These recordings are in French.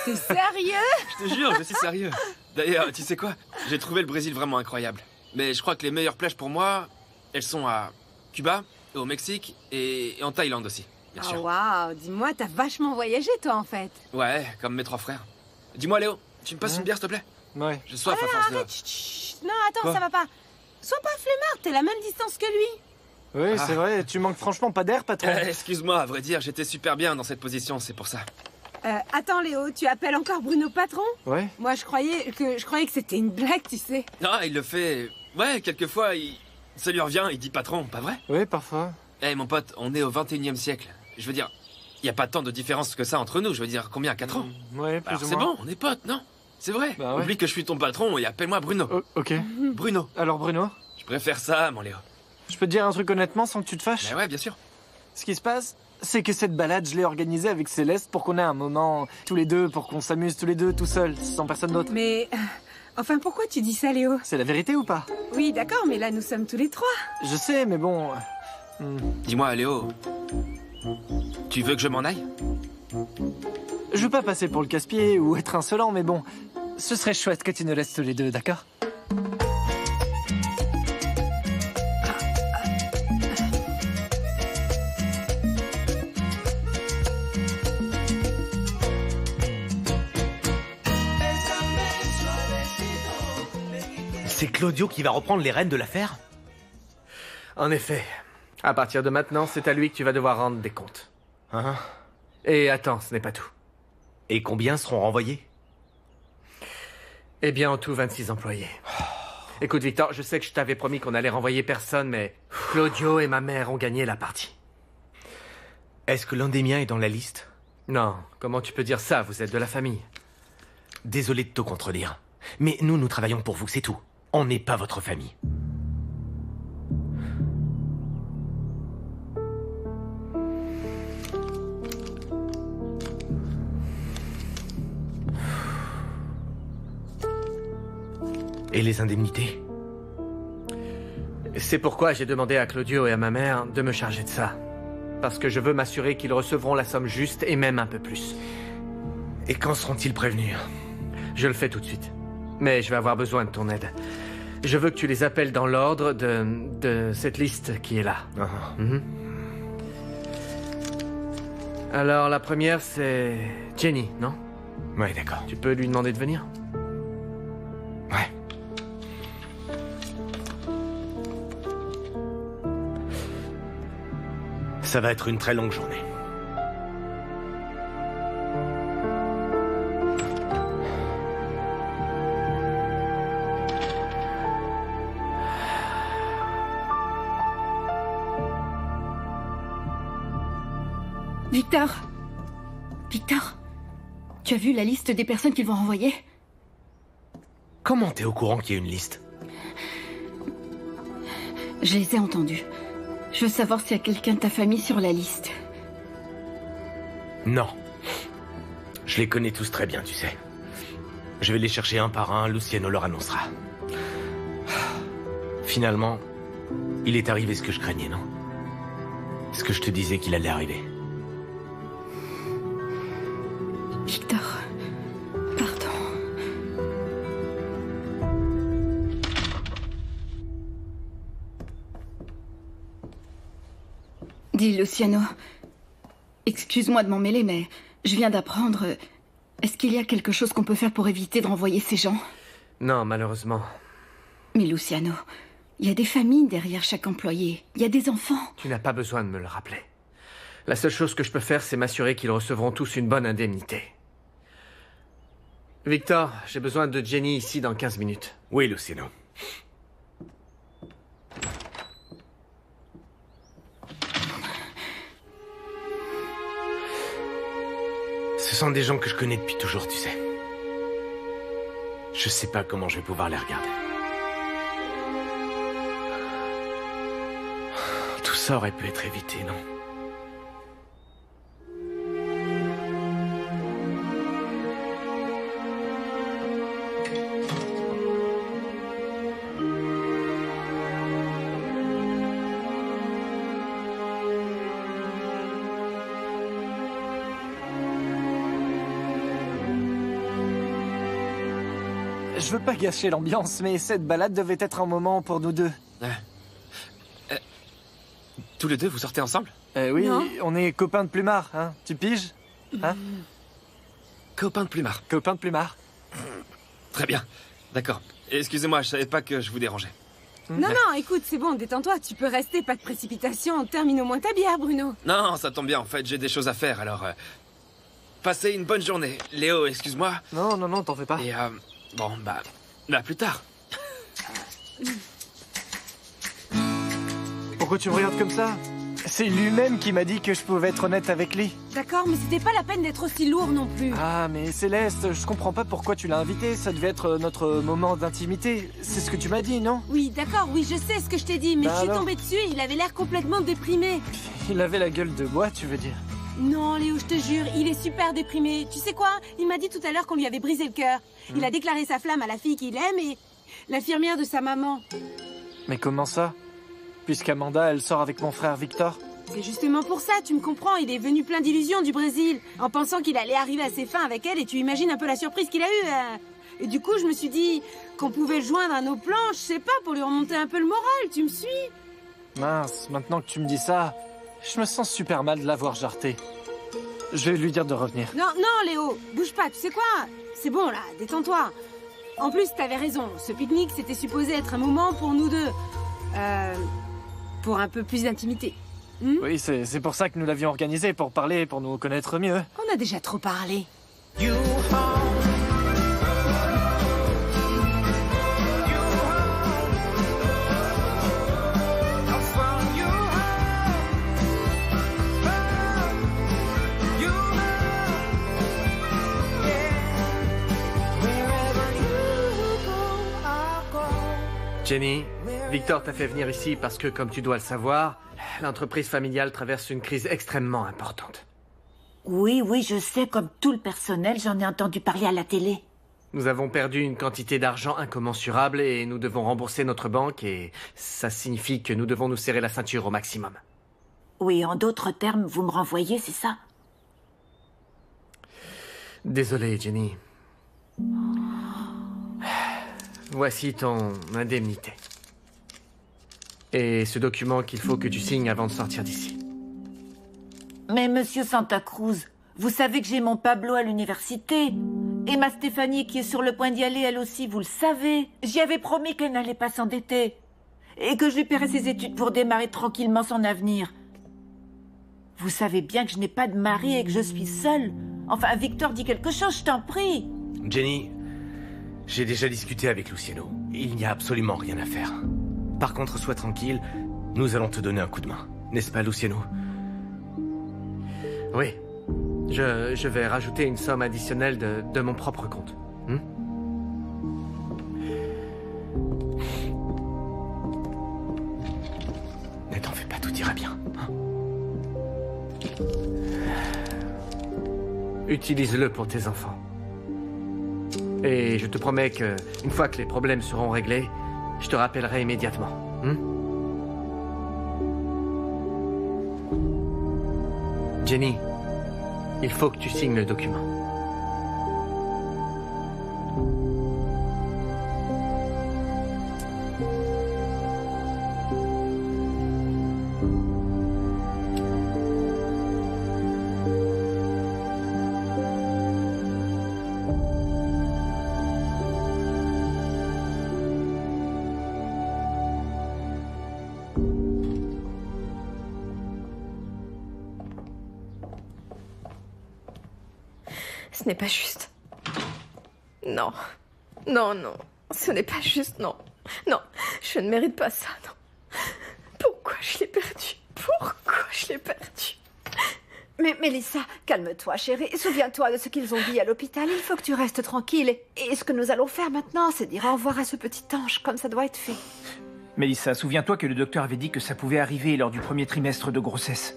T'es sérieux? Je te jure, je suis sérieux. D'ailleurs, tu sais quoi? J'ai trouvé le Brésil vraiment incroyable. Mais je crois que les meilleures plages pour moi, elles sont à Cuba, au Mexique et en Thaïlande aussi, bien sûr. Oh waouh, dis-moi, t'as vachement voyagé toi en fait. Ouais, comme mes 3 frères. Dis-moi Léo, tu me passes une bière s'il te plaît? Ouais. J'ai soif Oh à là là, force de... arrête, chut, chut. Non, attends, Quoi? ça va pas. Sois pas flemmard, t'es la même distance que lui. Oui, Ah. c'est vrai, tu manques franchement pas d'air, patron. Excuse-moi, à vrai dire, j'étais super bien dans cette position, c'est pour ça. Attends Léo, tu appelles encore Bruno patron? Ouais. Moi je croyais que c'était une blague, tu sais. Non, il le fait... Ouais, quelquefois, ça lui revient, il dit patron, pas vrai? Oui, parfois. Eh mon pote, on est au 21e siècle. Je veux dire, il y a pas tant de différence que ça entre nous, je veux dire, combien, 4 ans? Ouais, plus Alors ou c'est moins. bon, on est potes, non? C'est vrai. Bah ouais. Oublie que je suis ton patron et appelle-moi Bruno. Oh, ok. Bruno. Alors Bruno, Je préfère ça, mon Léo. je peux te dire un truc honnêtement sans que tu te fâches? Mais ouais, bien sûr. Ce qui se passe, c'est que cette balade, je l'ai organisée avec Céleste pour qu'on ait un moment tous les deux, pour qu'on s'amuse tous les deux tout seuls, sans personne d'autre. Mais... enfin, pourquoi tu dis ça Léo? C'est la vérité ou pas? Oui, d'accord, mais là nous sommes tous les trois. Je sais, mais bon... Dis-moi, Léo. Tu veux que je m'en aille? Je veux pas passer pour le casse-pied ou être insolent, mais bon... Ce serait chouette que tu nous laisses tous les deux, d'accord? C'est Claudio qui va reprendre les rênes de l'affaire? En effet. À partir de maintenant, c'est à lui que tu vas devoir rendre des comptes. Hein? Et attends, ce n'est pas tout. Et combien seront renvoyés? Eh bien, en tout, 26 employés. Écoute, Victor, je sais que je t'avais promis qu'on allait renvoyer personne, mais Claudio et ma mère ont gagné la partie. Est-ce que l'un des miens est dans la liste? Non, comment tu peux dire ça? Vous êtes de la famille. Désolé de te contredire. Mais nous travaillons pour vous, c'est tout. On n'est pas votre famille. Et les indemnités? C'est pourquoi j'ai demandé à Claudio et à ma mère de me charger de ça. Parce que je veux m'assurer qu'ils recevront la somme juste et même un peu plus. Et quand seront-ils prévenus? Je le fais tout de suite. Mais je vais avoir besoin de ton aide. Je veux que tu les appelles dans l'ordre de cette liste qui est là. Mhm. Alors, la première, c'est Jenny, non? Ouais, d'accord. Tu peux lui demander de venir? Ouais. Ça va être une très longue journée. Victor! Victor! Tu as vu la liste des personnes qu'ils vont renvoyer? Comment t'es au courant qu'il y a une liste? Je les ai entendus. Je veux savoir s'il y a quelqu'un de ta famille sur la liste. Non. Je les connais tous très bien, tu sais. Je vais les chercher un par un, Luciano leur annoncera. Finalement, il est arrivé ce que je craignais, non? Ce que je te disais qu'il allait arriver. Victor, pardon. Dis, Luciano, excuse-moi de m'en mêler, mais je viens d'apprendre... Est-ce qu'il y a quelque chose qu'on peut faire pour éviter de renvoyer ces gens? Non, malheureusement. Mais Luciano, il y a des familles derrière chaque employé. Il y a des enfants. Tu n'as pas besoin de me le rappeler. La seule chose que je peux faire, c'est m'assurer qu'ils recevront tous une bonne indemnité. Victor, j'ai besoin de Jenny ici dans 15 minutes. Oui, Luciano. Ce sont des gens que je connais depuis toujours, tu sais. Je sais pas comment je vais pouvoir les regarder. Tout ça aurait pu être évité, non? je veux pas gâcher l'ambiance, mais cette balade devait être un moment pour nous deux. Tous les deux, vous sortez ensemble? Oui, Non. on est copains de plumard, hein. Tu piges? Hein? Copain de plumard. Copains de plumard. Très bien. D'accord. Excusez-moi, je savais pas que je vous dérangeais. Non, non, écoute, c'est bon, détends-toi. Tu peux rester, pas de précipitation. Termine au moins ta bière, Bruno. Non, ça tombe bien, en fait, j'ai des choses à faire, alors... passez une bonne journée. Léo, excuse-moi. Non, non, non, t'en fais pas. Et bon, bah plus tard. Pourquoi tu me regardes comme ça? C'est lui-même qui m'a dit que je pouvais être honnête avec lui. D'accord, mais c'était pas la peine d'être aussi lourd non plus. Ah, mais Céleste, je comprends pas pourquoi tu l'as invité. Ça devait être notre moment d'intimité. C'est ce que tu m'as dit, non? Oui, d'accord, oui, je sais ce que je t'ai dit, mais Bah je suis alors tombée dessus et il avait l'air complètement déprimé. Il avait la gueule de bois, tu veux dire? Non, Léo, je te jure, il est super déprimé. Tu sais quoi? Il m'a dit tout à l'heure qu'on lui avait brisé le cœur. Il a déclaré sa flamme à la fille qu'il aime et l'infirmière de sa maman. Mais comment ça? Puisqu'Amanda, elle sort avec mon frère Victor? C'est justement pour ça, tu me comprends, il est venu plein d'illusions du Brésil, en pensant qu'il allait arriver à ses fins avec elle, et tu imagines un peu la surprise qu'il a eue. Et du coup, je me suis dit qu'on pouvait le joindre à nos plans, je sais pas, pour lui remonter un peu le moral, tu me suis? Mince, maintenant que tu me dis ça, je me sens super mal de l'avoir jarté. Je vais lui dire de revenir. Non, non, Léo, bouge pas, tu sais quoi? C'est bon, là, détends-toi. En plus, t'avais raison, ce pique-nique, c'était supposé être un moment pour nous deux. Pour un peu plus d'intimité. Oui, c'est pour ça que nous l'avions organisé, pour parler, pour nous connaître mieux. On a déjà trop parlé. Jenny, Victor t'a fait venir ici parce que, comme tu dois le savoir, l'entreprise familiale traverse une crise extrêmement importante. Oui, je sais, comme tout le personnel, j'en ai entendu parler à la télé. Nous avons perdu une quantité d'argent incommensurable et nous devons rembourser notre banque et ça signifie que nous devons nous serrer la ceinture au maximum. Oui, en d'autres termes, vous me renvoyez, c'est ça? Désolé, Jenny. Voici ton indemnité. Et ce document qu'il faut que tu signes avant de sortir d'ici. Mais monsieur Santa Cruz, vous savez que j'ai mon Pablo à l'université. Et ma Stéphanie qui est sur le point d'y aller, elle aussi, vous le savez. J'y avais promis qu'elle n'allait pas s'endetter. Et que je lui paierais ses études pour démarrer tranquillement son avenir. Vous savez bien que je n'ai pas de mari et que je suis seule. Enfin, Victor dit quelque chose, je t'en prie. Jenny, j'ai déjà discuté avec Luciano. Il n'y a absolument rien à faire. Par contre, sois tranquille, nous allons te donner un coup de main. N'est-ce pas, Luciano? Oui. Je vais rajouter une somme additionnelle de mon propre compte. Ne t'en fais pas, tout ira bien. Hein? Utilise-le pour tes enfants. Et je te promets que, une fois que les problèmes seront réglés, je te rappellerai immédiatement. Jenny, il faut que tu signes le document. Ce n'est pas juste. Non. Non, non. Ce n'est pas juste, non. Non, je ne mérite pas ça, non. Pourquoi je l'ai perdu? Pourquoi je l'ai perdu? Mais Mélissa, calme-toi, chérie. Souviens-toi de ce qu'ils ont dit à l'hôpital. Il faut que tu restes tranquille. Et ce que nous allons faire maintenant, c'est dire au revoir à ce petit ange, comme ça doit être fait. Mélissa, souviens-toi que le docteur avait dit que ça pouvait arriver lors du premier trimestre de grossesse.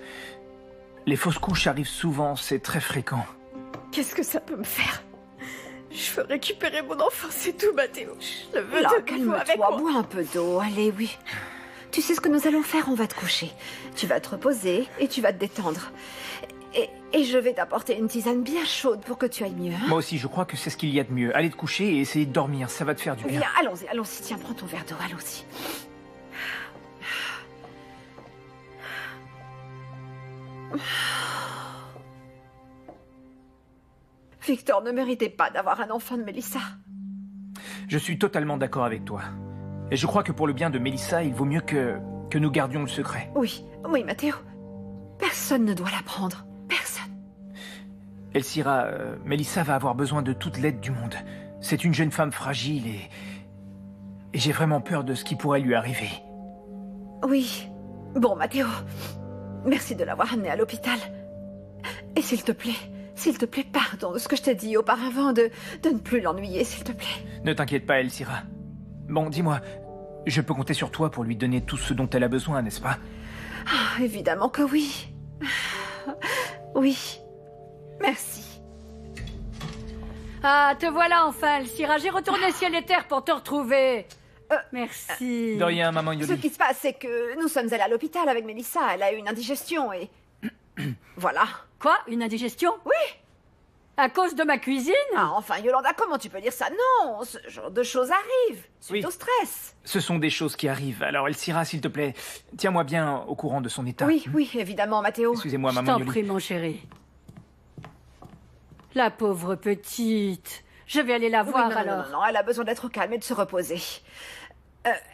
Les fausses couches arrivent souvent, c'est très fréquent. Qu'est-ce que ça peut me faire? Je veux récupérer mon enfant, c'est tout, Mathéo. Je le veux Là, de nouveau avec calme-toi, moi. bois un peu d'eau, allez, oui. Tu sais ce que nous allons faire? On va te coucher. Tu vas te reposer et tu vas te détendre. Et je vais t'apporter une tisane bien chaude pour que tu ailles mieux. Hein? Moi aussi, je crois que c'est ce qu'il y a de mieux. Allez te coucher et essayer de dormir, ça va te faire du bien. Viens, allons-y, allons-y. Tiens, prends ton verre d'eau, allons-y. Victor ne méritait pas d'avoir un enfant de Mélissa. Je suis totalement d'accord avec toi. Et je crois que pour le bien de Mélissa, il vaut mieux que nous gardions le secret. Oui, oui, Mathéo. Personne ne doit l'apprendre. Personne. Elcira, Mélissa va avoir besoin de toute l'aide du monde. C'est une jeune femme fragile et j'ai vraiment peur de ce qui pourrait lui arriver. Oui. Bon, Mathéo, merci de l'avoir amenée à l'hôpital. Et s'il te plaît, pardon de ce que je t'ai dit auparavant, de ne plus l'ennuyer, s'il te plaît. Ne t'inquiète pas, Elcira. Bon, dis-moi, je peux compter sur toi pour lui donner tout ce dont elle a besoin, n'est-ce pas? Ah, évidemment que oui. Oui. Merci. Ah, te voilà enfin, Elcira. J'ai retourné ciel et terre pour te retrouver. Merci. De rien, maman Ce Yoli. qui se passe, c'est que nous sommes allés à l'hôpital avec Mélissa. Elle a eu une indigestion et... Voilà. Quoi? Une indigestion? Oui. À cause de ma cuisine? Ah, enfin, Yolanda, comment tu peux dire ça? Non, ce genre de choses arrive. Suite Oui. au stress. Ce sont des choses qui arrivent. Alors, Elcira, s'il te plaît, tiens-moi bien au courant de son état. Oui, oui, évidemment, Mathéo. Excusez-moi, Je maman t'en Yoli. prie, mon chéri. La pauvre petite. Je vais aller la Oui, voir non, non, alors. non, elle a besoin d'être au calme et de se reposer.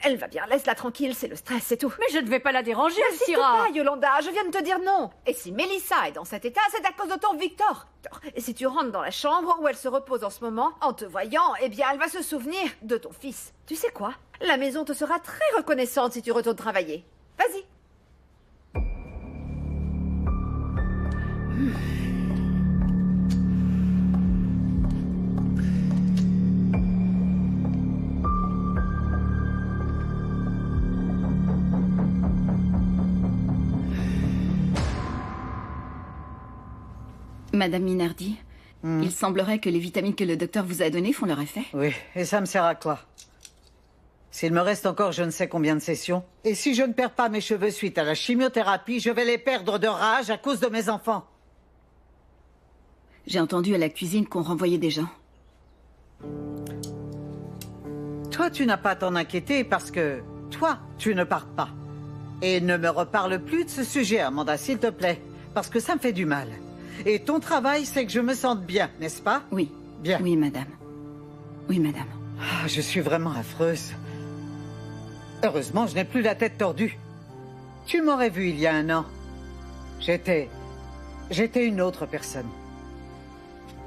Elle va bien, laisse-la tranquille, c'est le stress, c'est tout. Mais je ne vais pas la déranger, N'insiste Elcira. pas, Yolanda, je viens de te dire non. Et si Mélissa est dans cet état, c'est à cause de ton Victor. Et si tu rentres dans la chambre où elle se repose en ce moment, en te voyant, eh bien, elle va se souvenir de ton fils. Tu sais quoi? La maison te sera très reconnaissante si tu retournes travailler. Vas-y. Madame Minardi, il semblerait que les vitamines que le docteur vous a données font leur effet. Oui, et ça me sert à quoi? S'il me reste encore je ne sais combien de sessions, et si je ne perds pas mes cheveux suite à la chimiothérapie, je vais les perdre de rage à cause de mes enfants. J'ai entendu à la cuisine qu'on renvoyait des gens. Toi, tu n'as pas à t'en inquiéter parce que toi, tu ne pars pas. Et ne me reparle plus de ce sujet, Amanda, s'il te plaît, parce que ça me fait du mal. Et ton travail, c'est que je me sente bien, n'est-ce pas? Oui. Bien. Oui, madame. Oui, madame. Ah, je suis vraiment affreuse. Heureusement, je n'ai plus la tête tordue. Tu m'aurais vu il y a 1 an. J'étais une autre personne.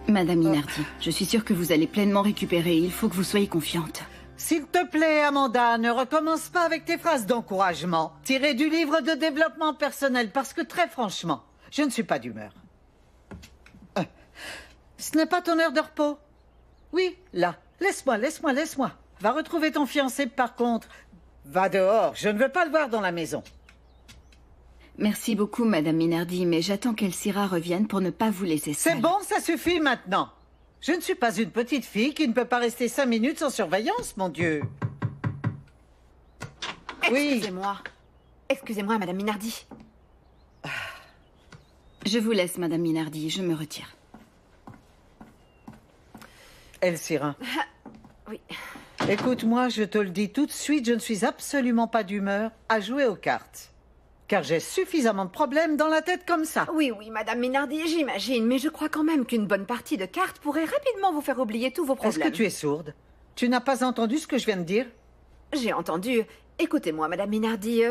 Madame Minardi, je suis sûre que vous allez pleinement récupérer. Il faut que vous soyez confiante. S'il te plaît, Amanda, ne recommence pas avec tes phrases d'encouragement, tirées du livre de développement personnel, parce que très franchement, je ne suis pas d'humeur. Ce n'est pas ton heure de repos? Oui, là. Laisse-moi. Va retrouver ton fiancé, par contre. Va dehors, je ne veux pas le voir dans la maison. Merci beaucoup, Madame Minardi, mais j'attends qu'Elcira revienne pour ne pas vous laisser seule. C'est bon, ça suffit maintenant. Je ne suis pas une petite fille qui ne peut pas rester 5 minutes sans surveillance, mon Dieu. Oui. Excusez-moi, Madame Minardi. Je vous laisse, Madame Minardi, je me retire. Elcira. Oui. Écoute-moi, je te le dis tout de suite, je ne suis absolument pas d'humeur à jouer aux cartes. Car j'ai suffisamment de problèmes dans la tête comme ça. Oui, Madame Minardi, j'imagine, mais je crois quand même qu'une bonne partie de cartes pourrait rapidement vous faire oublier tous vos problèmes. Est-ce que tu es sourde? Tu n'as pas entendu ce que je viens de dire? J'ai entendu. Écoutez-moi, Madame Minardi,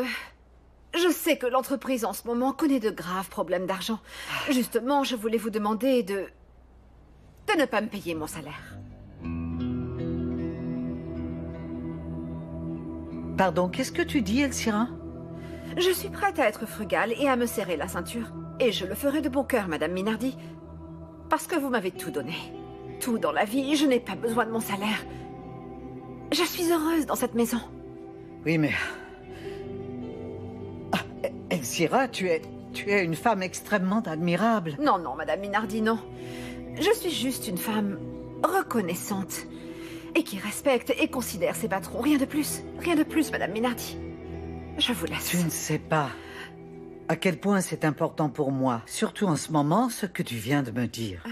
je sais que l'entreprise en ce moment connaît de graves problèmes d'argent. Justement, je voulais vous demander de ne pas me payer mon salaire. Pardon, qu'est-ce que tu dis, Elcira? Je suis prête à être frugale et à me serrer la ceinture. Et je le ferai de bon cœur, Madame Minardi. Parce que vous m'avez tout donné. Tout dans la vie, je n'ai pas besoin de mon salaire. Je suis heureuse dans cette maison. Oui, mais... Elcira, tu es une femme extrêmement admirable. Non, Madame Minardi, non. Je suis juste une femme reconnaissante. Et qui respecte et considère ses patrons. Rien de plus. Rien de plus, Madame Minardi. Je vous laisse. Tu ne sais pas. à quel point c'est important pour moi, surtout en ce moment, ce que tu viens de me dire.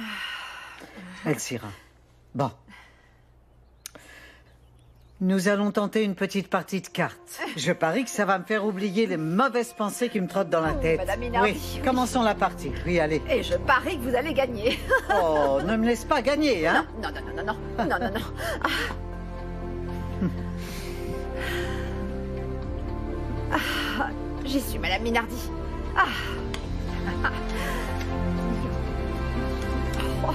Elcira. Bon. Nous allons tenter une petite partie de cartes. Je parie que ça va me faire oublier les mauvaises pensées qui me trottent dans la tête. Madame Minardi, oui, commençons la partie. Oui, allez. Et je parie que vous allez gagner. Oh, ne me laisse pas gagner, hein? Non, non, non, non, non, non, non, non. Ah, j'y suis, Madame Minardi. Ah. Oh.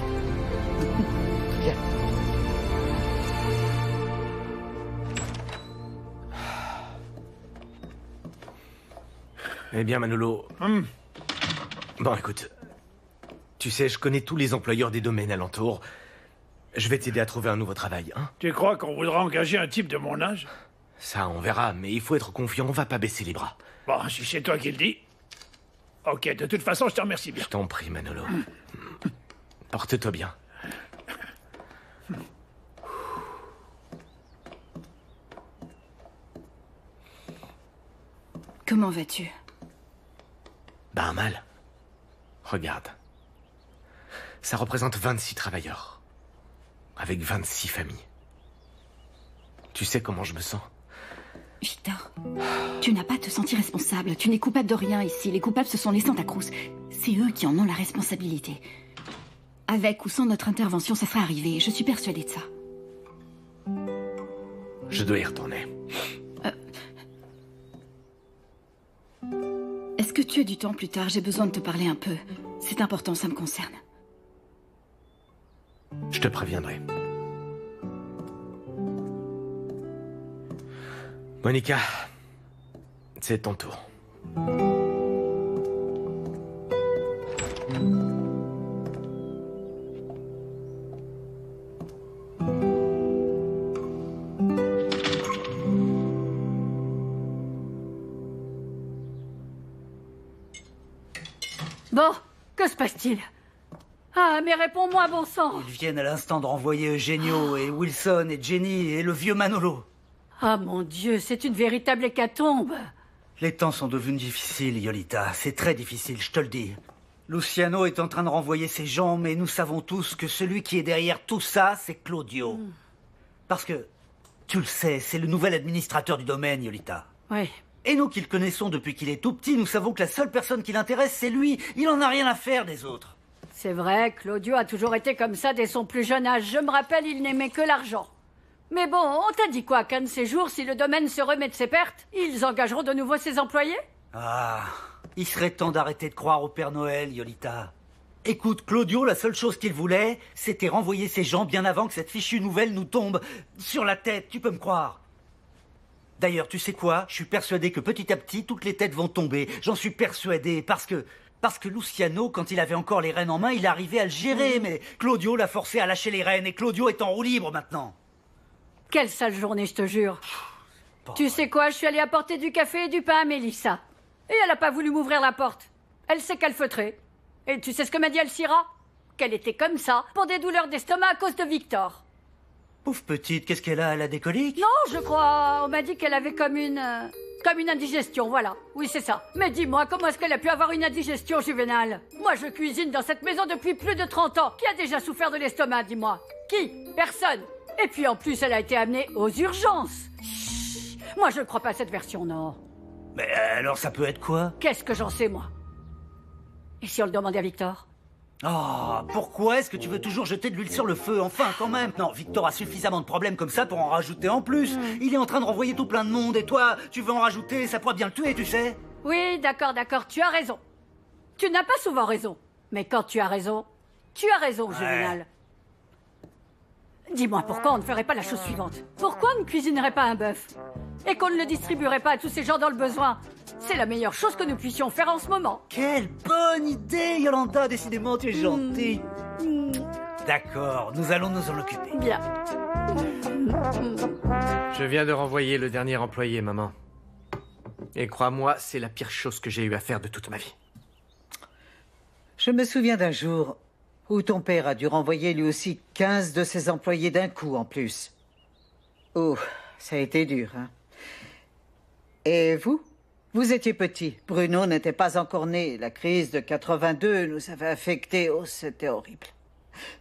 Bien. Eh bien, Manolo... Bon, écoute. Tu sais, je connais tous les employeurs des domaines alentours. Je vais t'aider à trouver un nouveau travail, hein? Tu crois qu'on voudra engager un type de mon âge? Ça, on verra, mais il faut être confiant, on va pas baisser les bras. Bon, si c'est toi qui le dis. Ok, de toute façon, je te remercie bien. Je t'en prie, Manolo. Porte-toi bien. Comment vas-tu? Ben mal. Regarde. Ça représente 26 travailleurs. Avec 26 familles. Tu sais comment je me sens? Victor, tu n'as pas à te sentir responsable. Tu n'es coupable de rien ici. Les coupables, ce sont les Santa Cruz. C'est eux qui en ont la responsabilité. Avec ou sans notre intervention, ça sera arrivé. Je suis persuadée de ça. Je dois y retourner. Est-ce que tu as du temps plus tard? J'ai besoin de te parler un peu. C'est important, ça me concerne. Je te préviendrai. Monica, c'est ton tour. Bon, que se passe-t-il? Ah, mais réponds-moi, bon sang! Ils viennent à l'instant de renvoyer Eugenio et Wilson et Jenny et le vieux Manolo. Ah mon Dieu, c'est une véritable hécatombe! Les temps sont devenus difficiles, Yolita. C'est très difficile, je te le dis. Luciano est en train de renvoyer ses gens, mais nous savons tous que celui qui est derrière tout ça, c'est Claudio. Parce que, tu le sais, c'est le nouvel administrateur du domaine, Yolita. Oui. Et nous qui le connaissons depuis qu'il est tout petit, nous savons que la seule personne qui l'intéresse, c'est lui. Il en a rien à faire des autres. C'est vrai, Claudio a toujours été comme ça dès son plus jeune âge. Je me rappelle, il n'aimait que l'argent. Mais bon, on t'a dit quoi, qu'un de ces jours, si le domaine se remet de ses pertes, ils engageront de nouveau ses employés? Ah, il serait temps d'arrêter de croire au Père Noël, Yolita. Écoute, Claudio, la seule chose qu'il voulait, c'était renvoyer ses gens bien avant que cette fichue nouvelle nous tombe sur la tête, tu peux me croire. D'ailleurs, tu sais quoi? Je suis persuadé que petit à petit, toutes les têtes vont tomber. J'en suis persuadé, parce que Luciano, quand il avait encore les rênes en main, il arrivait à le gérer, mais Claudio l'a forcé à lâcher les rênes, et Claudio est en roue libre maintenant. Quelle sale journée, je te jure. Tu sais quoi, je suis allée apporter du café et du pain à Mélissa. Et elle n'a pas voulu m'ouvrir la porte. Elle s'est calfeutrée. Et tu sais ce que m'a dit Elcira? Qu'elle était comme ça, pour des douleurs d'estomac à cause de Victor. Pauvre petite, qu'est-ce qu'elle a? Elle a des coliques? Non, je crois. On m'a dit qu'elle avait comme une indigestion, voilà. Oui, c'est ça. Mais dis-moi, comment est-ce qu'elle a pu avoir une indigestion juvénale? Moi, je cuisine dans cette maison depuis plus de 30 ans. Qui a déjà souffert de l'estomac, dis-moi? Qui? Personne. Et puis en plus, elle a été amenée aux urgences. Chut. Moi, je ne crois pas à cette version, non. Mais alors, ça peut être quoi? Qu'est-ce que j'en sais, moi? Et si on le demandait à Victor? Oh, pourquoi est-ce que tu veux toujours jeter de l'huile sur le feu? Enfin, quand même. Non, Victor a suffisamment de problèmes comme ça pour en rajouter en plus. Il est en train de renvoyer tout plein de monde et toi, tu veux en rajouter, ça pourrait bien le tuer, tu sais. Oui, d'accord, tu as raison. Tu n'as pas souvent raison. Mais quand tu as raison, Juvénal. Dis-moi, pourquoi on ne ferait pas la chose suivante? Pourquoi on ne cuisinerait pas un bœuf? Et qu'on ne le distribuerait pas à tous ces gens dans le besoin? C'est la meilleure chose que nous puissions faire en ce moment. Quelle bonne idée, Yolanda. Décidément, tu es gentille. D'accord, nous allons nous en occuper. Bien. Je viens de renvoyer le dernier employé, maman. Et crois-moi, c'est la pire chose que j'ai eu à faire de toute ma vie. Je me souviens d'un jour où ton père a dû renvoyer lui aussi 15 de ses employés d'un coup en plus. Oh, ça a été dur, hein. Et vous Vous étiez petit. Bruno n'était pas encore né. La crise de 82 nous avait affectés. Oh, c'était horrible.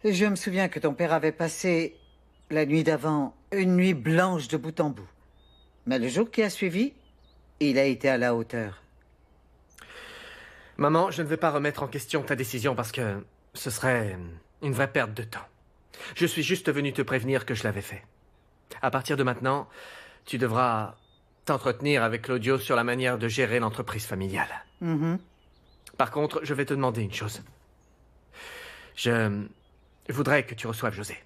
Et je me souviens que ton père avait passé, la nuit d'avant, une nuit blanche de bout en bout. Mais le jour qui a suivi, il a été à la hauteur. Maman, je ne veux pas remettre en question ta décision parce que ce serait une vraie perte de temps. Je suis juste venu te prévenir que je l'avais fait. À partir de maintenant, tu devras t'entretenir avec Claudio sur la manière de gérer l'entreprise familiale. Par contre, je vais te demander une chose. Je voudrais que tu reçoives José.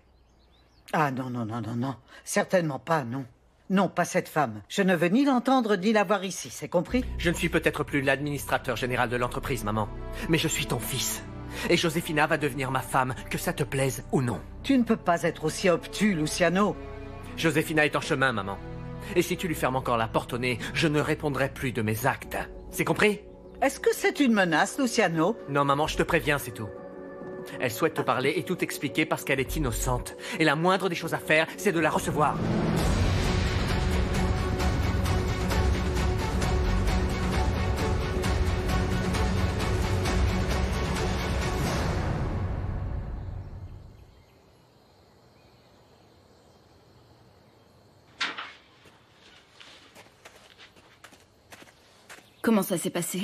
Ah non, non, non, non, non. Certainement pas, non. Non, pas cette femme. Je ne veux ni l'entendre ni la voir ici, c'est compris? Je ne suis peut-être plus l'administrateur général de l'entreprise, maman. Mais je suis ton fils. Et Josefina va devenir ma femme, que ça te plaise ou non. Tu ne peux pas être aussi obtus, Luciano. Josefina est en chemin, maman. Et si tu lui fermes encore la porte au nez, je ne répondrai plus de mes actes. C'est compris? Est-ce que c'est une menace, Luciano? Non, maman, je te préviens, c'est tout. Elle souhaite te parler et tout expliquer parce qu'elle est innocente. Et la moindre des choses à faire, c'est de la recevoir. Comment ça s'est passé?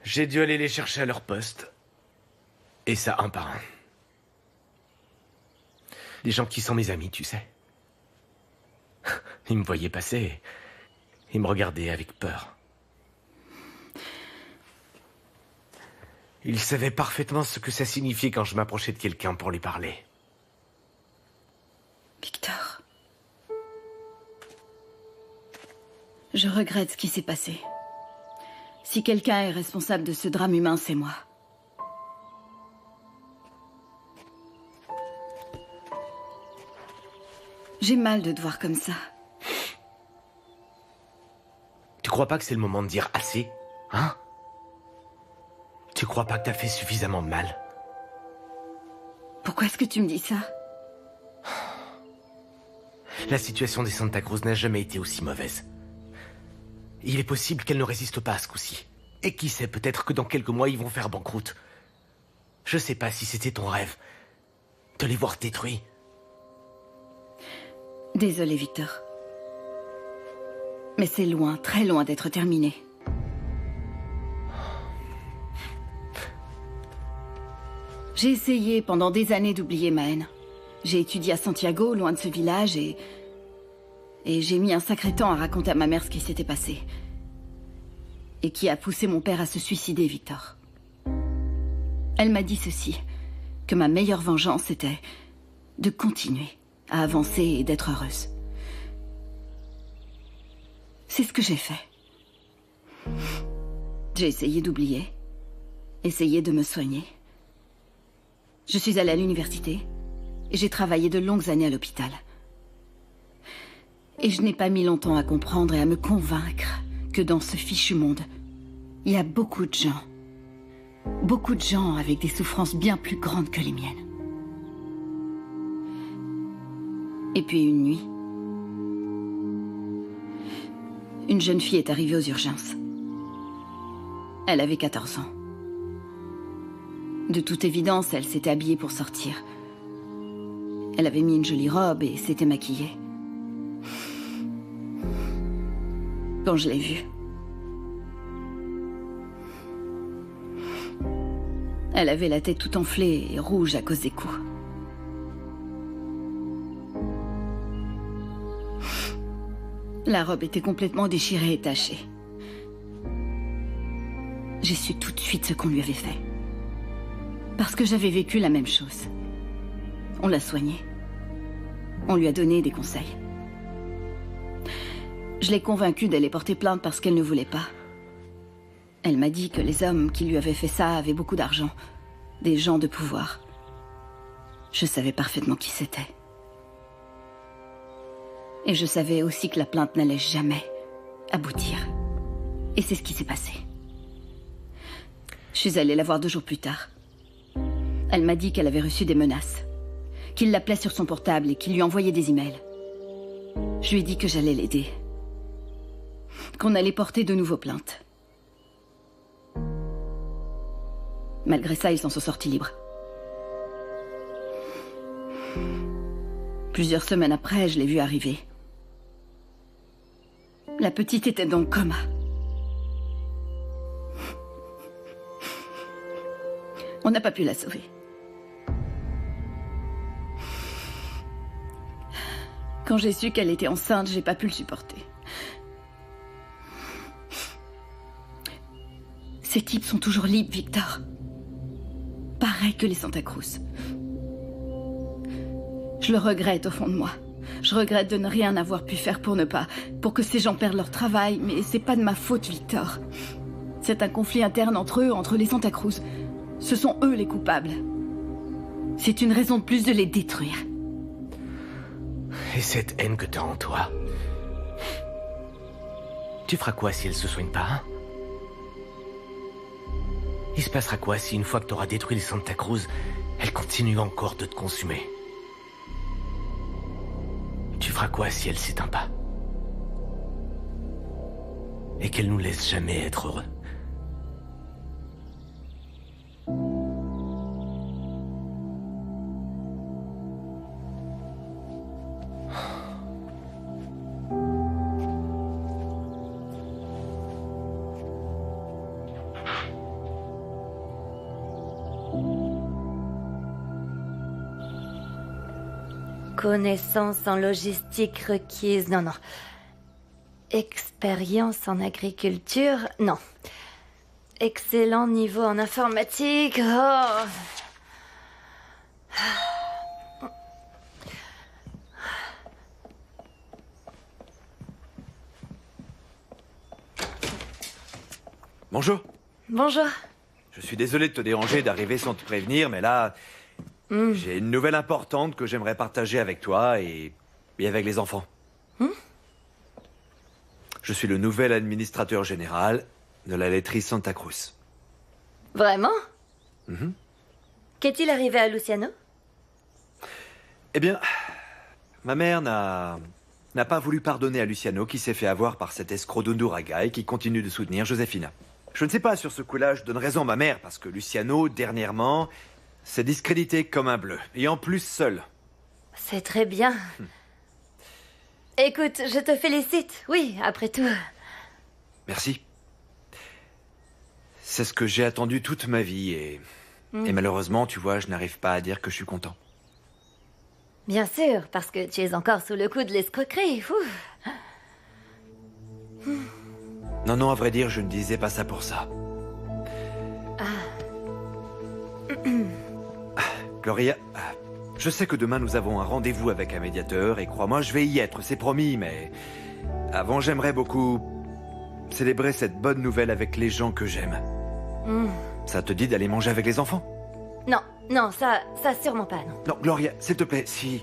J'ai dû aller les chercher à leur poste. Et ça, un par un. Les gens qui sont mes amis, tu sais. Ils me voyaient passer. Ils me regardaient avec peur. Ils savaient parfaitement ce que ça signifiait quand je m'approchais de quelqu'un pour lui parler. Victor. Je regrette ce qui s'est passé. Si quelqu'un est responsable de ce drame humain, c'est moi. J'ai mal de te voir comme ça. Tu crois pas que c'est le moment de dire assez, hein? Tu crois pas que t'as fait suffisamment de mal? Pourquoi est-ce que tu me dis ça? La situation des Santa Cruz n'a jamais été aussi mauvaise. Il est possible qu'elle ne résiste pas à ce coup-ci. Et qui sait, peut-être que dans quelques mois, ils vont faire banqueroute. Je sais pas si c'était ton rêve, de les voir détruits. Désolée, Victor. Mais c'est loin, très loin d'être terminé. J'ai essayé pendant des années d'oublier ma haine. J'ai étudié à Santiago, loin de ce village, et j'ai mis un sacré temps à raconter à ma mère ce qui s'était passé. Et qui a poussé mon père à se suicider, Victor. Elle m'a dit ceci, que ma meilleure vengeance était de continuer à avancer et d'être heureuse. C'est ce que j'ai fait. J'ai essayé d'oublier, essayé de me soigner. Je suis allée à l'université et j'ai travaillé de longues années à l'hôpital. Et je n'ai pas mis longtemps à comprendre et à me convaincre que dans ce fichu monde, il y a beaucoup de gens avec des souffrances bien plus grandes que les miennes. Et puis une nuit, une jeune fille est arrivée aux urgences. Elle avait 14 ans. De toute évidence, elle s'était habillée pour sortir. Elle avait mis une jolie robe et s'était maquillée. Quand je l'ai vue, elle avait la tête toute enflée et rouge à cause des coups. La robe était complètement déchirée et tachée. J'ai su tout de suite ce qu'on lui avait fait. Parce que j'avais vécu la même chose. On l'a soignée. On lui a donné des conseils. Je l'ai convaincue d'aller porter plainte parce qu'elle ne voulait pas. Elle m'a dit que les hommes qui lui avaient fait ça avaient beaucoup d'argent. Des gens de pouvoir. Je savais parfaitement qui c'était. Et je savais aussi que la plainte n'allait jamais aboutir. Et c'est ce qui s'est passé. Je suis allée la voir 2 jours plus tard. Elle m'a dit qu'elle avait reçu des menaces, qu'il l'appelait sur son portable et qu'il lui envoyait des emails. Je lui ai dit que j'allais l'aider, qu'on allait porter de nouveaux plaintes. Malgré ça, ils s'en sont sortis libres. Plusieurs semaines après, je l'ai vue arriver. La petite était dans le coma. On n'a pas pu la sauver. Quand j'ai su qu'elle était enceinte, j'ai pas pu le supporter. Ces types sont toujours libres, Victor. Pareil que les Santa Cruz. Je le regrette au fond de moi. Je regrette de ne rien avoir pu faire pour que ces gens perdent leur travail, mais c'est pas de ma faute, Victor. C'est un conflit interne entre eux, entre les Santa Cruz. Ce sont eux les coupables. C'est une raison de plus de les détruire. Et cette haine que t'as en toi, tu feras quoi si elle se soigne pas, hein? Il se passera quoi si une fois que t'auras détruit les Santa Cruz, elle continue encore de te consumer? Tu feras quoi si elle s'éteint pas? Et qu'elle nous laisse jamais être heureux? Connaissances en logistique requises. Non, non. Expérience en agriculture. Non. Excellent niveau en informatique. Oh. Bonjour. Bonjour. Je suis désolé de te déranger d'arriver sans te prévenir, mais là, j'ai une nouvelle importante que j'aimerais partager avec toi et avec les enfants. Je suis le nouvel administrateur général de la laiterie Santa Cruz. Vraiment? Qu'est-il arrivé à Luciano? Eh bien, ma mère n'a pas voulu pardonner à Luciano qui s'est fait avoir par cet escroc d'Unduragay qui continue de soutenir Josefina. Je ne sais pas sur ce coup-là, je donne raison à ma mère parce que Luciano, dernièrement, s'est discrédité comme un bleu. Et en plus seul. C'est très bien. Écoute, je te félicite. Oui, après tout. Merci. C'est ce que j'ai attendu toute ma vie et malheureusement, tu vois, je n'arrive pas à dire que je suis content. Bien sûr, parce que tu es encore sous le coup de l'escroquerie. Non, à vrai dire, je ne disais pas ça pour ça. Gloria, je sais que demain nous avons un rendez-vous avec un médiateur et crois-moi, je vais y être, c'est promis, mais avant, j'aimerais beaucoup célébrer cette bonne nouvelle avec les gens que j'aime. Ça te dit d'aller manger avec les enfants? Non, ça sûrement pas, non. Non, Gloria, s'il te plaît, si...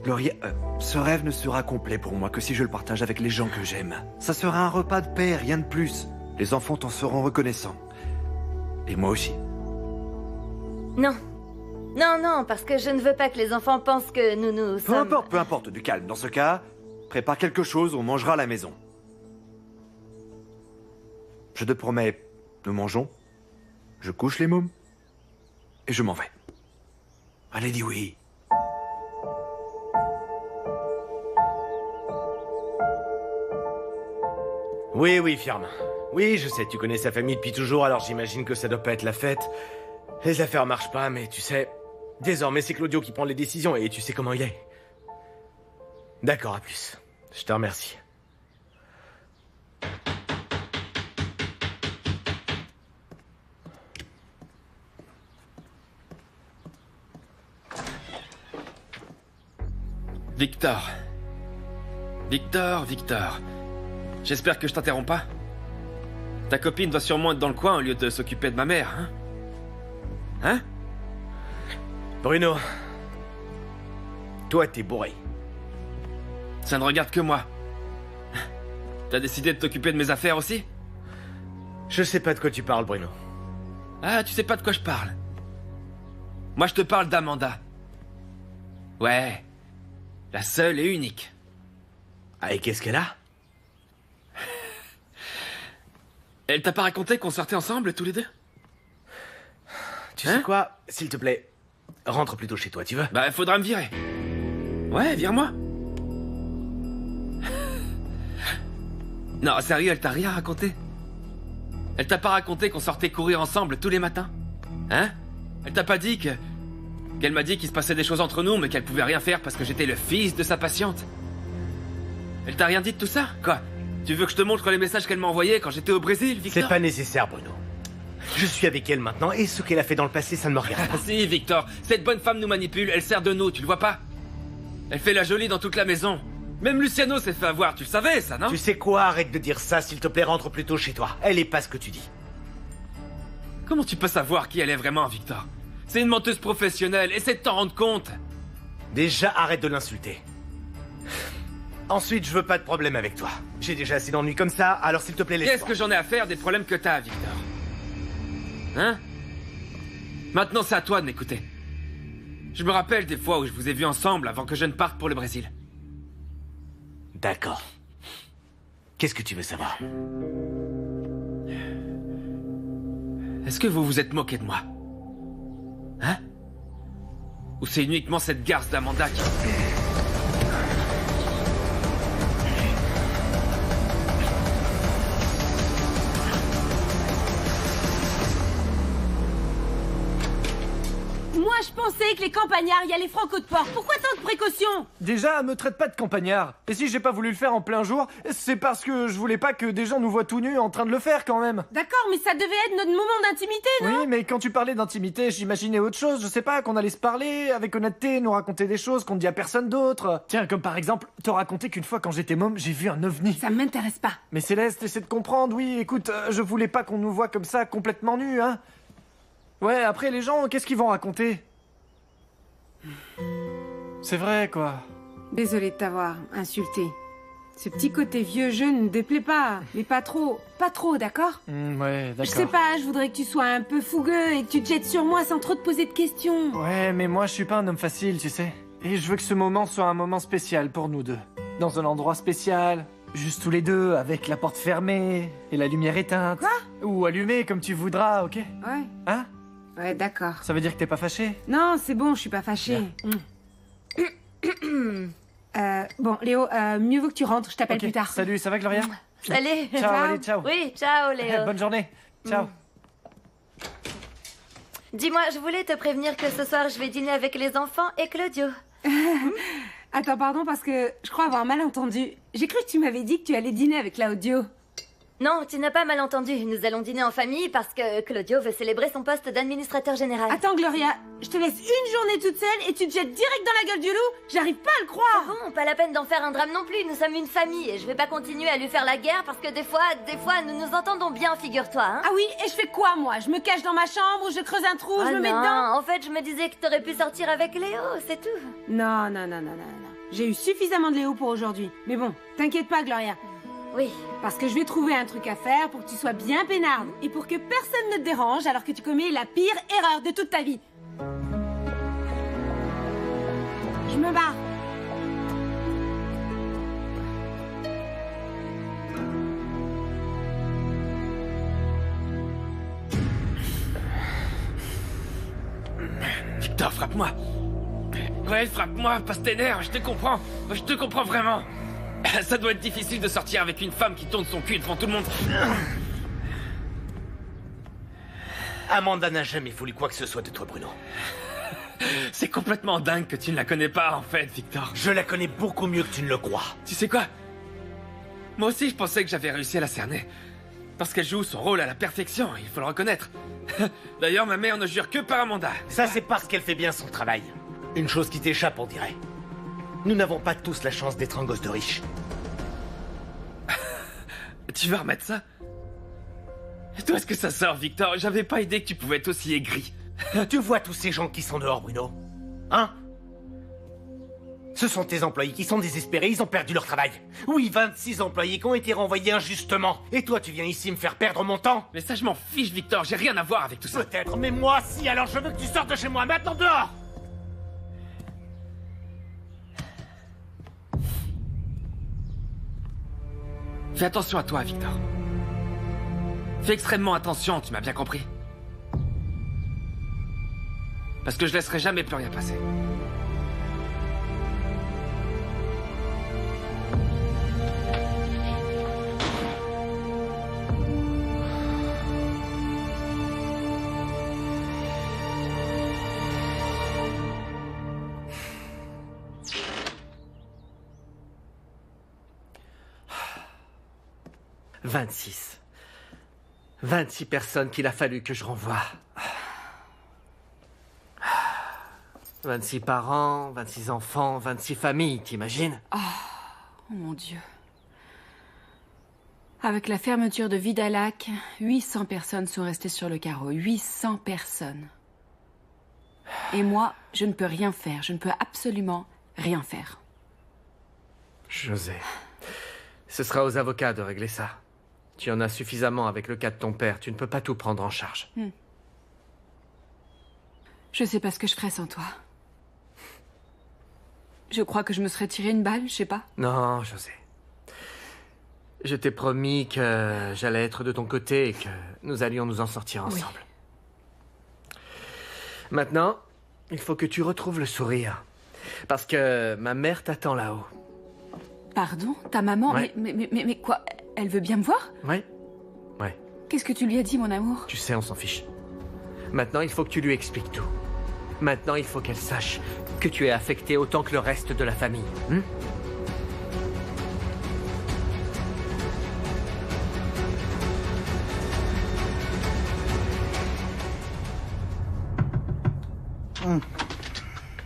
Gloria, ce rêve ne sera complet pour moi que si je le partage avec les gens que j'aime. Ça sera un repas de paix, rien de plus. Les enfants t'en seront reconnaissants. Et moi aussi. Non, parce que je ne veux pas que les enfants pensent que nous sommes... Peu importe, du calme. Dans ce cas, prépare quelque chose, on mangera à la maison. Je te promets, nous mangeons, je couche les mômes, et je m'en vais. Allez, dis oui. Oui, Firmin. Oui, je sais, tu connais sa famille depuis toujours, alors j'imagine que ça doit pas être la fête. Les affaires marchent pas, mais tu sais... Désormais, c'est Claudio qui prend les décisions, et tu sais comment il est. D'accord, à plus. Je te remercie. Victor. J'espère que je t'interromps pas. Ta copine doit sûrement être dans le coin au lieu de s'occuper de ma mère, hein? Hein? Bruno. Toi, t'es bourré. Ça ne regarde que moi. T'as décidé de t'occuper de mes affaires aussi? Je sais pas de quoi tu parles, Bruno. Ah, tu sais pas de quoi je parle. Moi, je te parle d'Amanda. Ouais. La seule et unique. Ah, et qu'est-ce qu'elle a? Elle t'a pas raconté qu'on sortait ensemble, tous les deux? Tu sais quoi? S'il te plaît, rentre plutôt chez toi, tu veux? Bah, faudra me virer. Ouais, vire-moi. Non, sérieux, elle t'a rien raconté? Elle t'a pas raconté qu'on sortait courir ensemble tous les matins? Hein? Elle t'a pas dit que... Qu'elle m'a dit qu'il se passait des choses entre nous, mais qu'elle pouvait rien faire parce que j'étais le fils de sa patiente? Elle t'a rien dit de tout ça? Quoi? Tu veux que je te montre les messages qu'elle m'a envoyés quand j'étais au Brésil, Victor? C'est pas nécessaire, Bruno. Je suis avec elle maintenant, et ce qu'elle a fait dans le passé, ça ne me regarde pas. Si, Victor, cette bonne femme nous manipule, elle sert de nous, tu le vois pas? Elle fait la jolie dans toute la maison. Même Luciano s'est fait avoir, tu le savais, ça, non? Tu sais quoi? Arrête de dire ça, s'il te plaît, rentre plutôt chez toi. Elle est pas ce que tu dis. Comment tu peux savoir qui elle est vraiment, Victor? C'est une menteuse professionnelle, essaie de t'en rendre compte. Déjà, arrête de l'insulter. Ensuite, je veux pas de problème avec toi. J'ai déjà assez d'ennuis comme ça, alors s'il te plaît, laisse-moi. Qu'est-ce que j'en ai à faire des problèmes que t'as, Victor? Hein? Maintenant, c'est à toi de m'écouter. Je me rappelle des fois où je vous ai vus ensemble avant que je ne parte pour le Brésil. D'accord. Qu'est-ce que tu veux savoir? Est-ce que vous vous êtes moqué de moi? Hein? Ou c'est uniquement cette garce d'Amanda qui... Moi, je pensais que les campagnards y allaient franco de port. Pourquoi tant de précautions? Déjà, me traite pas de campagnard. Et si j'ai pas voulu le faire en plein jour, c'est parce que je voulais pas que des gens nous voient tout nus en train de le faire quand même. D'accord, mais ça devait être notre moment d'intimité, non? Oui, mais quand tu parlais d'intimité, j'imaginais autre chose. Je sais pas, qu'on allait se parler avec honnêteté, nous raconter des choses qu'on ne dit à personne d'autre. Tiens, comme par exemple, te raconter qu'une fois quand j'étais môme, j'ai vu un ovni. Ça m'intéresse pas. Mais Céleste, essaie de comprendre, oui, écoute, je voulais pas qu'on nous voit comme ça, complètement nus, hein. Ouais, après les gens, qu'est-ce qu'ils vont raconter? C'est vrai, quoi. Désolée de t'avoir insulté. Ce petit côté vieux jeu ne me déplaît pas. Mais pas trop. Pas trop, d'accord? Ouais, d'accord. Je sais pas, je voudrais que tu sois un peu fougueux et que tu te jettes sur moi sans trop te poser de questions. Ouais, mais moi je suis pas un homme facile, tu sais. Et je veux que ce moment soit un moment spécial pour nous deux. Dans un endroit spécial, juste tous les deux, avec la porte fermée et la lumière éteinte. Quoi? Ou allumée, comme tu voudras, ok? Ouais. Hein? Ouais, d'accord. Ça veut dire que t'es pas fâché? Non, c'est bon, je suis pas fâchée. Bon, Léo, mieux vaut que tu rentres, je t'appelle plus tard. Salut, ça va Gloria? Salut. Ciao, allez, ciao. Oui, ciao Léo. Bonne journée. Ciao. Dis-moi, je voulais te prévenir que ce soir, je vais dîner avec les enfants et Claudio. Attends, pardon, parce que je crois avoir mal entendu. J'ai cru que tu m'avais dit que tu allais dîner avec Claudio. Non, tu n'as pas mal entendu. Nous allons dîner en famille parce que Claudio veut célébrer son poste d'administrateur général. Attends, Gloria, je te laisse une journée toute seule et tu te jettes direct dans la gueule du loup? J'arrive pas à le croire. Ah bon, pas la peine d'en faire un drame non plus. Nous sommes une famille et je vais pas continuer à lui faire la guerre parce que des fois, nous nous entendons bien, figure-toi. Hein. Ah oui, et je fais quoi, moi? Je me cache dans ma chambre ou je creuse un trou, je me mets dedans? En fait, je me disais que t'aurais pu sortir avec Léo, c'est tout. Non. J'ai eu suffisamment de Léo pour aujourd'hui. Mais bon, t'inquiète pas, Gloria. Oui. Parce que je vais trouver un truc à faire pour que tu sois bien peinarde et pour que personne ne te dérange alors que tu commets la pire erreur de toute ta vie. Je me barre. Victor, frappe-moi. Ouais, frappe-moi, passe tes nerfs, je te comprends. Je te comprends vraiment. Ça doit être difficile de sortir avec une femme qui tourne son cul devant tout le monde. Amanda n'a jamais voulu quoi que ce soit de toi, Bruno. C'est complètement dingue que tu ne la connais pas, en fait, Victor. Je la connais beaucoup mieux que tu ne le crois. Tu sais quoi? Moi aussi, je pensais que j'avais réussi à la cerner. Parce qu'elle joue son rôle à la perfection, il faut le reconnaître. D'ailleurs, ma mère ne jure que par Amanda. Ça, c'est parce qu'elle fait bien son travail. Une chose qui t'échappe, on dirait. Nous n'avons pas tous la chance d'être un gosse de riche. Tu vas remettre ça? D'où est-ce que ça sort, Victor? J'avais pas idée que tu pouvais être aussi aigri. Tu vois tous ces gens qui sont dehors, Bruno? Hein? Ce sont tes employés qui sont désespérés, ils ont perdu leur travail. Oui, 26 employés qui ont été renvoyés injustement. Et toi, tu viens ici me faire perdre mon temps? Mais ça, je m'en fiche, Victor, j'ai rien à voir avec tout ça. Peut-être, mais moi, si, alors je veux que tu sortes de chez moi, maintenant dehors! Fais attention à toi, Victor. Fais extrêmement attention, tu m'as bien compris? Parce que je laisserai jamais plus rien passer. « 26 personnes qu'il a fallu que je renvoie. 26 parents, 26 enfants, 26 familles, t'imagines? Oh mon Dieu. Avec la fermeture de Vidalac, 800 personnes sont restées sur le carreau. 800 personnes. Et moi, je ne peux rien faire. Je ne peux absolument rien faire. José, ce sera aux avocats de régler ça. Tu en as suffisamment avec le cas de ton père. Tu ne peux pas tout prendre en charge. Je sais pas ce que je ferais sans toi. Je crois que je me serais tiré une balle, je sais pas. Non, José. Je t'ai promis que j'allais être de ton côté et que nous allions nous en sortir ensemble. Oui. Maintenant, il faut que tu retrouves le sourire. Parce que ma mère t'attend là-haut. Pardon? Ta maman? Ouais. Mais quoi? Elle veut bien me voir? Oui. Qu'est-ce que tu lui as dit, mon amour? Tu sais, on s'en fiche. Maintenant, il faut que tu lui expliques tout. Maintenant, il faut qu'elle sache que tu es affecté autant que le reste de la famille.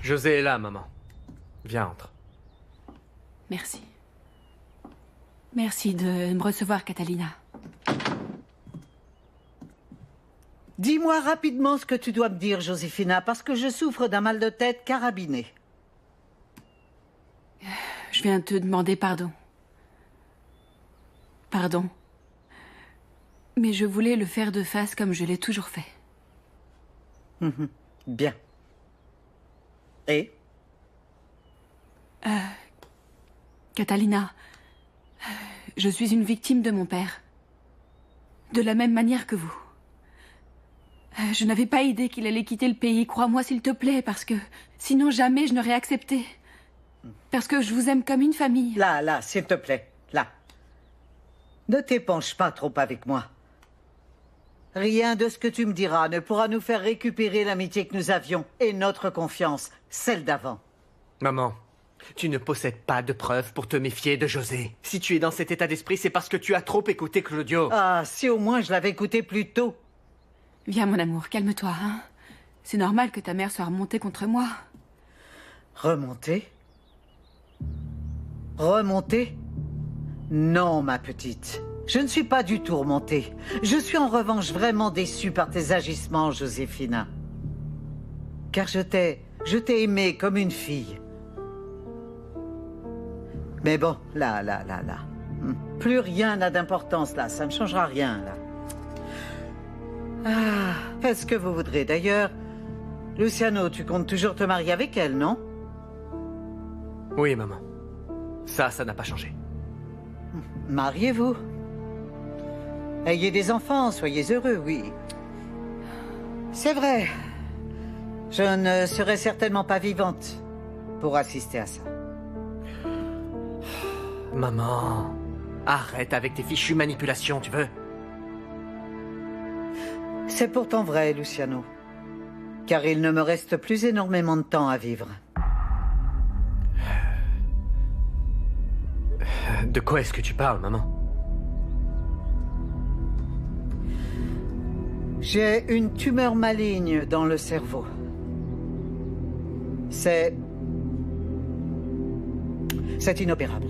José est là, maman. Viens, entre. Merci. Merci de me recevoir, Catalina. Dis-moi rapidement ce que tu dois me dire, Josefina, parce que je souffre d'un mal de tête carabiné. Je viens te demander pardon. Pardon. Mais je voulais le faire de face comme je l'ai toujours fait. Bien. Et? Catalina, je suis une victime de mon père. De la même manière que vous. Je n'avais pas idée qu'il allait quitter le pays. Crois-moi, s'il te plaît, parce que sinon jamais je n'aurais accepté. Parce que je vous aime comme une famille. Là, s'il te plaît, là. Ne t'épanche pas trop avec moi. Rien de ce que tu me diras ne pourra nous faire récupérer l'amitié que nous avions et notre confiance, celle d'avant. Maman, tu ne possèdes pas de preuves pour te méfier de José. Si tu es dans cet état d'esprit, c'est parce que tu as trop écouté Claudio. Ah, si au moins je l'avais écouté plus tôt. Viens, mon amour, calme-toi, hein. C'est normal que ta mère soit remontée contre moi. Remontée? Remontée? Non, ma petite. Je ne suis pas du tout remontée. Je suis en revanche vraiment déçue par tes agissements, Josefina. Car je t'ai aimée comme une fille. Mais bon, là. Plus rien n'a d'importance, là. Ça ne changera rien, là. Ah, faites ce que vous voudrez. D'ailleurs, Luciano, tu comptes toujours te marier avec elle, non? Oui, maman. Ça n'a pas changé. Mariez-vous. Ayez des enfants, soyez heureux, oui. C'est vrai. Je ne serai certainement pas vivante pour assister à ça. Maman, arrête avec tes fichues manipulations, tu veux? C'est pourtant vrai, Luciano. Car il ne me reste plus énormément de temps à vivre. De quoi est-ce que tu parles, maman? J'ai une tumeur maligne dans le cerveau. C'est inopérable.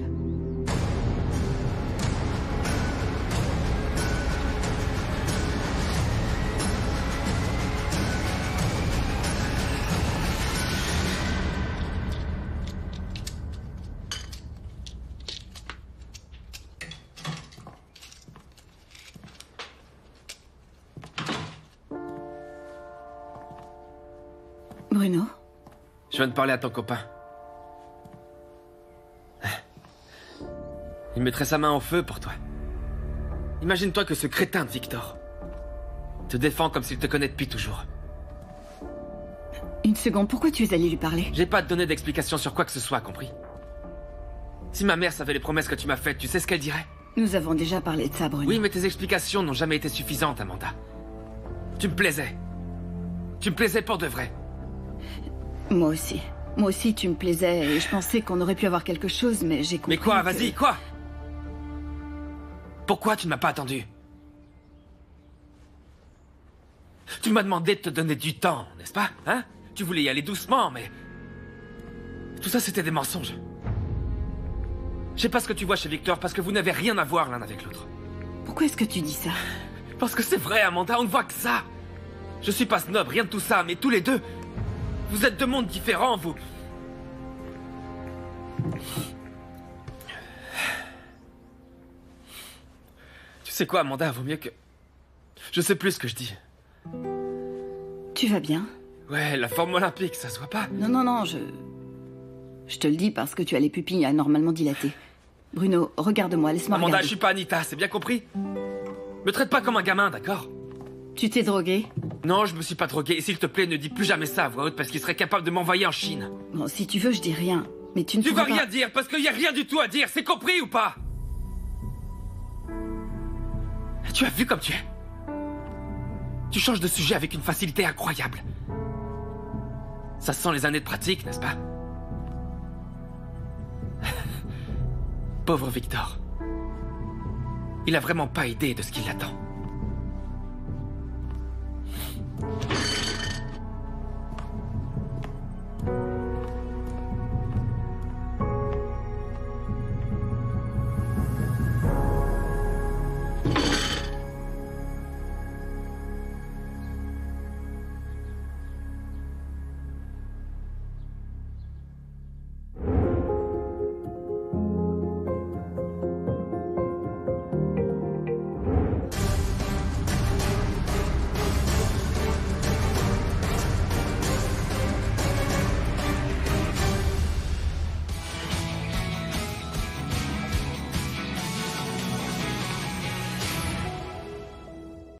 Bruno? Je viens de parler à ton copain. Il mettrait sa main au feu pour toi. Imagine-toi que ce crétin de Victor te défend comme s'il te connaît depuis toujours. Une seconde, pourquoi tu es allé lui parler? J'ai pas à te donner d'explication sur quoi que ce soit, compris? Si ma mère savait les promesses que tu m'as faites, tu sais ce qu'elle dirait? Nous avons déjà parlé de ça, Bruno. Oui, mais tes explications n'ont jamais été suffisantes, Amanda. Tu me plaisais. Tu me plaisais pour de vrai. Moi aussi. Moi aussi, tu me plaisais et je pensais qu'on aurait pu avoir quelque chose, mais j'ai compris. Mais quoi, que- vas-y, quoi? Pourquoi tu ne m'as pas attendu? Tu m'as demandé de te donner du temps, n'est-ce pas? Hein? Tu voulais y aller doucement, mais... Tout ça, c'était des mensonges. Je sais pas ce que tu vois chez Victor, parce que vous n'avez rien à voir l'un avec l'autre. Pourquoi est-ce que tu dis ça? Parce que c'est vrai, Amanda, on ne voit que ça. Je suis pas snob, rien de tout ça, mais tous les deux... Vous êtes deux mondes différents, vous... Tu sais quoi, Amanda, vaut mieux que... Je sais plus ce que je dis. Tu vas bien? Ouais, la forme olympique, ça se voit pas. Non, je te le dis parce que tu as les pupilles anormalement dilatées. Bruno, regarde-moi, laisse-moi Amanda, regarder. je suis pas Anita, c'est bien compris? Me traite pas comme un gamin, d'accord? Tu t'es drogué? Non, je me suis pas drogué, et s'il te plaît, ne dis plus jamais ça à voix haute parce qu'il serait capable de m'envoyer en Chine. Bon, si tu veux, je dis rien. Mais tu ne Tu pourras vas pas... rien dire, parce qu'il y a rien du tout à dire, c'est compris ou pas? Tu as vu comme tu es? Tu changes de sujet avec une facilité incroyable. Ça sent les années de pratique, n'est-ce pas? Pauvre Victor. Il a vraiment pas idée de ce qui l'attend.